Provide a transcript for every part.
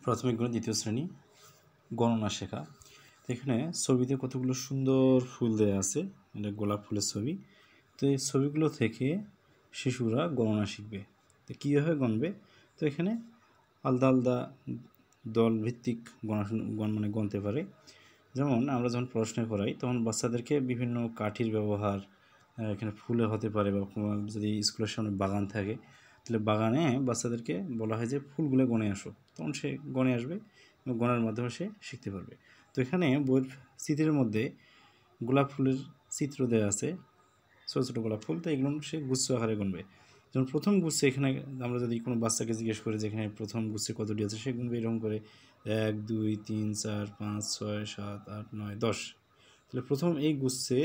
প্রাথমিক গণিত দ্বিতীয় শ্রেণী গণনা শেখা। তো এখানে ছবিতে কতগুলো সুন্দর ফুল দেওয়া আছে, এটা গোলাপ ফুলের ছবি। তো এই ছবিগুলো থেকে শিশুরা গণনা শিখবে। তো কীভাবে গণবে? তো এখানে আলাদা আলাদা দল ভিত্তিক গণতে পারে। যেমন আমরা যখন পড়াশোনা করাই তখন বাচ্চাদেরকে বিভিন্ন কাঠির ব্যবহার, এখানে ফুলে হতে পারে, বা যদি স্কুলের সামনে বাগান থাকে তাহলে বাগানে বাচ্চাদেরকে বলা হয় যে ফুলগুলো গণে আসো, তখন সে গণে আসবে এবং গণার মাধ্যমে সে শিখতে পারবে। তো এখানে বইয়ের চিত্রের মধ্যে গোলাপ ফুলের চিত্র দেওয়া আছে, ছোটো ছোটো গোলাপ ফুল। তো এগুলো সে গুচ্ছ আকারে গুনবে। যেমন প্রথম গুচ্ছে এখানে আমরা যদি কোনো বাচ্চাকে জিজ্ঞেস করি যে এখানে প্রথম গুচ্ছে কতটি আছে, সে গুনবে এরকম করে 1 2 3 4 5 6 7 8 9 10। তাহলে প্রথম এই গুচ্ছে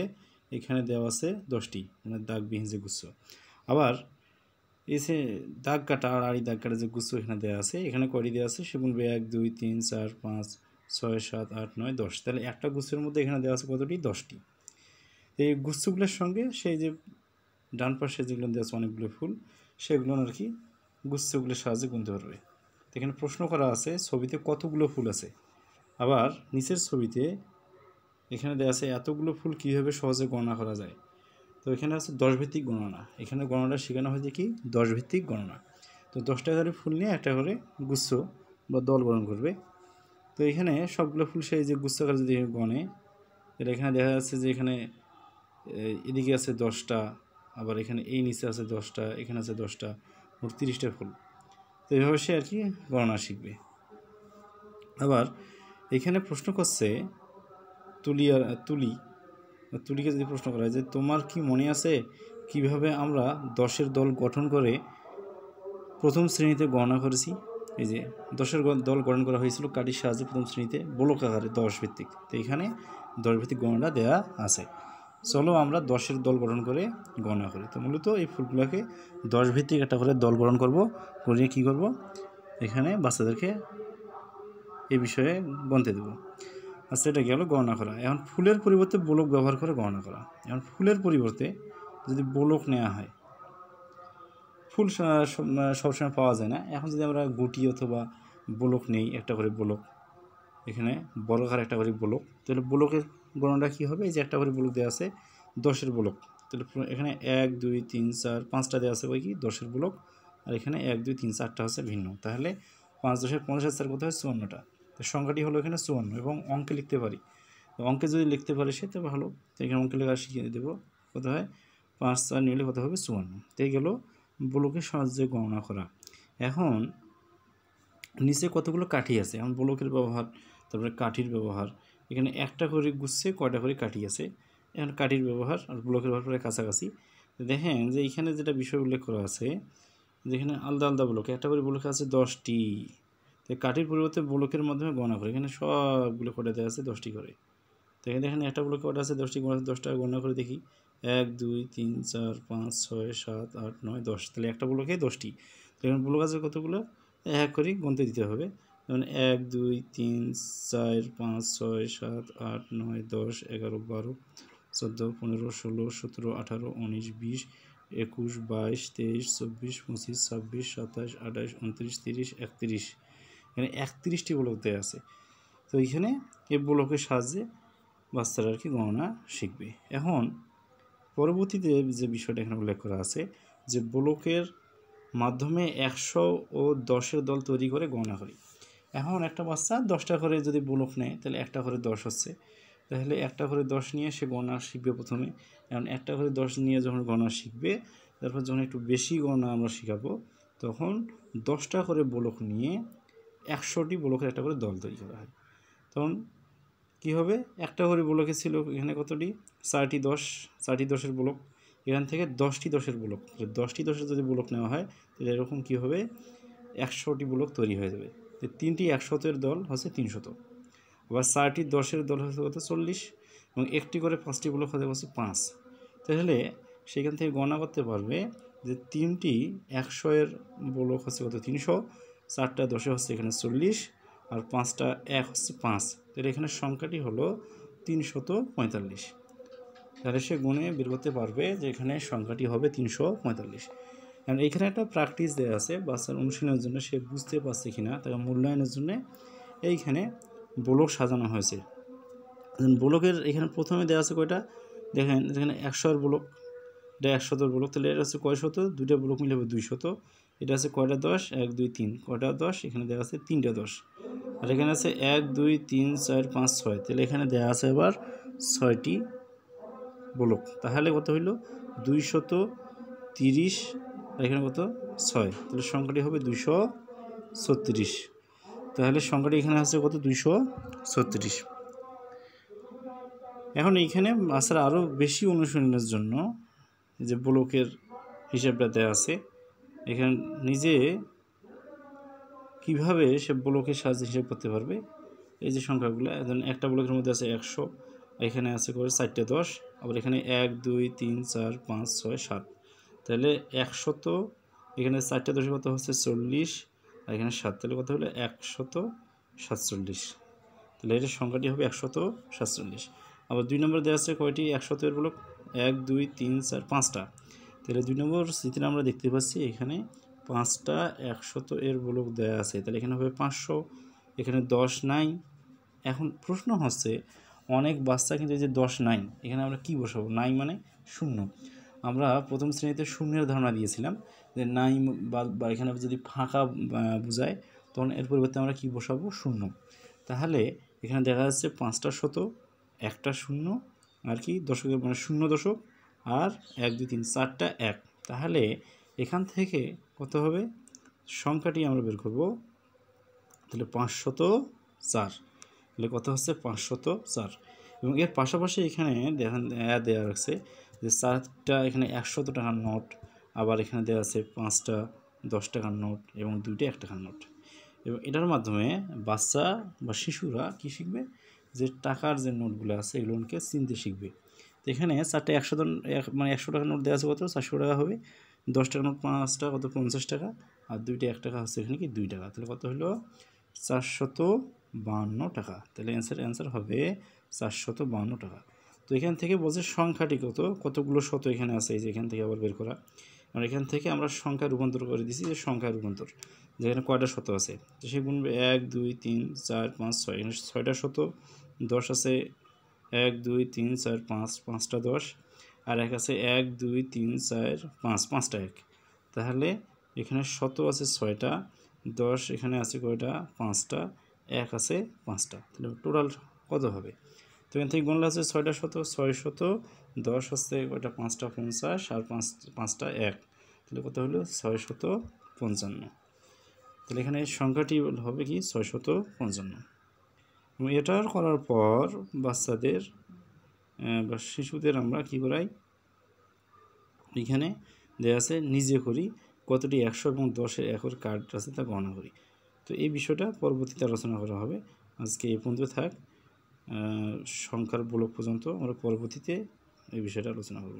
এখানে দেওয়া আছে 10টি, মানে দাগবিহীন যে গুচ্ছ। আবার এসে দাগ কাটা আর আড়ি দাগ কাটা যে গুচ্ছ এখানে দেওয়া আছে, এখানে কয়টি দেওয়া আছে সে গুনবে 1 2 3 4 5 6 7 8 9 10। তাহলে একটা গুচ্ছের মধ্যে এখানে দেওয়া আছে কতটি? 10টি। এই গুচ্ছগুলোর সঙ্গে সেই যে ডান পাশে যেগুলো দেওয়া আছে অনেকগুলো ফুল, সেগুলো আর কি গুচ্ছগুলোর সাহায্যে গুনতে পারবে। তো এখানে প্রশ্ন করা আছে ছবিতে কতগুলো ফুল আছে। আবার নিচের ছবিতে এখানে দেওয়া আছে এতগুলো ফুল কীভাবে সহজে গণনা করা যায়। তো এখানে আছে 10 ভিত্তিক গণনা। এখানে গণনাটা শেখানো হয়েছে কি 10 ভিত্তিক গণনা। তো 10টা করে ফুল নিয়ে একটা করে গুচ্ছ বা দল গঠন করবে। তো এখানে সবগুলো ফুল সেই যে গুচ্ছ আকারে যদি গণে, এটা এখানে দেখা যাচ্ছে যে এখানে এদিকে আছে 10টা, আবার এখানে এই নিচে আছে 10টা, এখানে আছে 10টা, মোট 30টা ফুল। তো এইভাবে সে আর কি গণনা শিখবে। আবার এখানে প্রশ্ন করছে তুলিকে যদি প্রশ্ন করা হয় যে তোমার কি মনে আছে কিভাবে আমরা 10-এর দল গঠন করে প্রথম শ্রেণীতে গণনা করেছি। এই যে 10-এর দল গঠন করা হয়েছিল কাঠির সাহায্যে প্রথম শ্রেণীতে বলক আকারে 10 ভিত্তিক। তো এখানে 10 ভিত্তিক গণনা দেওয়া আছে। চলো আমরা 10-এর দল গঠন করে গণনা করি। তো মূলত এই ফুলগুলোকে 10 ভিত্তিক একটা করে দল গঠন করব, করিয়ে কী করব, এখানে বাচ্চাদেরকে এই বিষয়ে গণতে দেবো। আচ্ছা, এটা গেল গণনা করা। এখন ফুলের পরিবর্তে বলক ব্যবহার করে গণনা করা। এখন ফুলের পরিবর্তে যদি বলক নেওয়া হয়, ফুল সবসময় পাওয়া যায় না। এখন যদি আমরা গুটি অথবা বলক নেই, একটা করে বলক, এখানে বর্গাকার একটা করে বলক, তাহলে বলকের গণনাটা কী হবে? এই যে একটা করে বলক দেওয়া আছে 10-এর বলক, তাহলে এখানে 1 2 3 4 5টা দেওয়া আছে ওই কি 10-এর বলক, আর এখানে 1 2 3 4টা হচ্ছে ভিন্ন। তাহলে 5 10 50 4 কত হয়? 54টা। তো সংখ্যাটি হলো এখানে 54 এবং অঙ্কে লিখতে পারি। অঙ্কে যদি লিখতে পারে সে তো ভালো। তো এখানে অঙ্কে লেখা শিখিয়ে দেবো। কত হয়? 5 4 নিলে কত হবে? 54। তো এই গেল বলকের সাহায্যে গণনা করা। এখন নিচে কতগুলো কাঠি আছে, এখন বলকের ব্যবহার, তারপরে কাঠির ব্যবহার। এখানে একটা করে গুচ্ছে কয়টা করে কাঠি আছে, এখন কাঠির ব্যবহার আর বলকের ব্যবহার প্রায় কাছাকাছি। দেখেন যে এইখানে যেটা বিষয় উল্লেখ করা আছে, যেখানে আলাদা আলাদা বলক, একটা করে বলক আছে 10টি। তো কাঠির পরিবর্তে বলকের মাধ্যমে গণনা করে, এখানে সবগুলো কয়টা দেওয়া আছে 10টি করে। তো এখানে দেখেন একটা বলকে কয়টা আছে 10টি, 10টা গণনা করে দেখি 1 2 3 4 5 6 7 8 9 10। তাহলে একটা বলকে 10টি। তো এখানে বলক আছে কতগুলো, এক করে গুনতে দিতে হবে। যেমন 1 2 3 4 5 6 7 8 9 10 11 12 14 15 16 17 18 19 20 21 22 23 24 25 26 27 28 29 30 31। এখানে 31টি বলক দেওয়া আছে। তো এইখানে এই বলকের সাহায্যে বাচ্চারা আর কি গণনা শিখবে। এখন পরবর্তীতে যে বিষয়টা এখানে উল্লেখ করা আছে যে বলকের মাধ্যমে 100 ও 10-এর দল তৈরি করে গণনা করি। এখন একটা বাচ্চা 10টা করে যদি বলক নেয় তাহলে একটা করে 10 হচ্ছে, তাহলে একটা করে 10 নিয়ে সে গণনা শিখবে প্রথমে। এখন একটা করে 10 নিয়ে যখন গণনা শিখবে, তারপর যখন একটু বেশি গণনা আমরা শেখাবো, তখন 10টা করে বলক নিয়ে 100টি বলকের একটা করে দল তৈরি করা হয়। তখন কী হবে? একটা করে বলকে ছিল এখানে কতটি? 4টি 10, 4টি 10-এর বলক। এখান থেকে 10টি 10-এর বলক, 10টি 10-এর যদি বলক নেওয়া হয় তাহলে এরকম কী হবে? 100টি বলক তৈরি হয়ে যাবে। তো 3টি 100-এর দল হচ্ছে 300। আবার 4টি 10-এর দল হচ্ছে কত? 40, এবং একটি করে 5টি বলক হচ্ছে 5। তাহলে সেখান থেকে গণনা করতে পারবে যে 3টি 100-এর বলক হচ্ছে কত? 300, 4টা 10-এ হচ্ছে এখানে 40, আর 5টা 1 হচ্ছে 5। তাহলে এখানে সংখ্যাটি হলো 345। তাহলে সে গুণে বের করতে পারবে যে এখানে সংখ্যাটি হবে 345। কারণ এখানে একটা প্র্যাকটিস দেওয়া আছে বাচ্চার অনুশীলনের জন্য, সে বুঝতে পারছে কিনা তাকে মূল্যায়নের জন্য এইখানে ব্লক সাজানো হয়েছে। ব্লকের এখানে প্রথমে দেওয়া আছে কয়টা, দেখেন এখানে 100 ব্লক, এটা 100 ব্লক, তাহলে এটা হচ্ছে কয় শত, দুইটা ব্লক মিলে হবে 200। এটা আছে কয়টা 10, 1 2 3, কয়টা 10, এখানে দেওয়া আছে 3টা 10, আর এখানে আছে 1 2 3 4 5 6, তাহলে এখানে দেওয়া আছে আবার 6টি ব্লক। তাহলে কত হইল 230, আর এখানে কত 6, তাহলে সংখ্যাটি হবে 236। তাহলে সংখ্যাটি এখানে আছে কত 236। এখন এইখানে বাচ্চারা আরও বেশি অনুশীলনের জন্য যে ব্লকের হিসাবটা দেওয়া আছে, এখানে নিজে কিভাবে সে ব্লকের সাহায্যে হিসাব করতে পারবে। এই যে সংখ্যাগুলো, একটা ব্লকের মধ্যে আছে 100, এখানে আছে করে 4টে 10, আবার এখানে 1 2 3 4 5 6 7, তাহলে 100, এখানে 4টে 10 কত হচ্ছে 40, আর এখানে 7, তাহলে কত হলো 147। তাহলে এর সংখ্যাটি হবে 147। আবার 2 নম্বর দেওয়া আছে কয়টি 100 এর ব্লক, 1 2 3 4 5টা, তাহলে 2 নম্বর চিত্রে আমরা দেখতে পাচ্ছি এখানে 5টা 100 এর ব্লক দেওয়া আছে, তাহলে এখানে হবে 500, এখানে 10 নাই। এখন প্রশ্ন হচ্ছে অনেক বাচ্চা কিন্তু এই যে 10 নাই, এখানে আমরা কি বসাবো, নাই মানে শূন্য। আমরা প্রথম শ্রেণীতে শূন্যের ধারণা দিয়েছিলাম যে নাই বা এখানে যদি ফাঁকা বোঝায় তখন এর পরিবর্তে আমরা কি বসাবো, শূন্য। তাহলে এখানে দেখা যাচ্ছে 5টা শত, একটা শূন্য, আর কি দশকের মানে 0 দশক, আর 1 2 3 4টা 1, তাহলে এখান থেকে কত হবে সংখ্যাটি আমরা বের করব, তাহলে 504, তাহলে কত হচ্ছে 504। এবং এর পাশাপাশি এখানে দেখেন দেওয়া রাখছে যে 4টা এখানে 100 টাকার নোট, আবার এখানে দেওয়া আছে 5টা 10 টাকার নোট এবং 2টা 1 টাকার নোট। এবং এটার মাধ্যমে বাচ্চা বা শিশুরা কী শিখবে, যে টাকার যে নোটগুলো আছে এগুলোকে চিনতে শিখবে। তো এখানে 4টা 100 মানে 100 টাকার নোট দেওয়া আছে কত 400 টাকা হবে, 10 টাকার নোট 5টা কত 50 টাকা, আর 2টা 1 টাকা হচ্ছে এখানে কি 2 টাকা, তাহলে কত হলো 452 টাকা। তাহলে অ্যান্সার হবে 452 টাকা। তো এখান থেকে বলছে সংখ্যাটি কতগুলো শত এখানে আছে, এই যে এখান থেকে আবার বের করা, আর এখান থেকে আমরা সংখ্যা রূপান্তর করে দিছি, যে সংখ্যা রূপান্তর যেখানে কয়টা শত আছে, তো সে গুনবে 1 2 3 4 5 6, এখানে 6টা শত, 10 আছে 1 2 3 4 5, 5টা 10, আর 1 আছে 1 2 3 4 5, 5টা 1, তাহলে এখানে শত আছে 6টা, 10 এখানে আছে কয়টা 5টা, 1 আছে 5টা, তাহলে টোটাল কত হবে। তো এখান থেকে গুনলে আছে 6টা শত 6 শত, 10 হচ্ছে কয়টা 5টা 50, আর 5টা 1, তাহলে কত হলো 655। তাহলে এখানে সংখ্যাটি হবে কি 655। এবং এটা করার পর বাচ্চাদের বা শিশুদের আমরা কি করাই, এখানে দেওয়া আছে নিজে করি কতটি 100 এবং 10-এর একর কার্ড আছে তা গণনা করি। তো এই বিষয়টা পরবর্তীতে আলোচনা করা হবে। আজকে এই পর্যন্ত থাক, সংখ্যার ব্লক পর্যন্ত আমরা পরবর্তীতে এই বিষয়টা আলোচনা করব।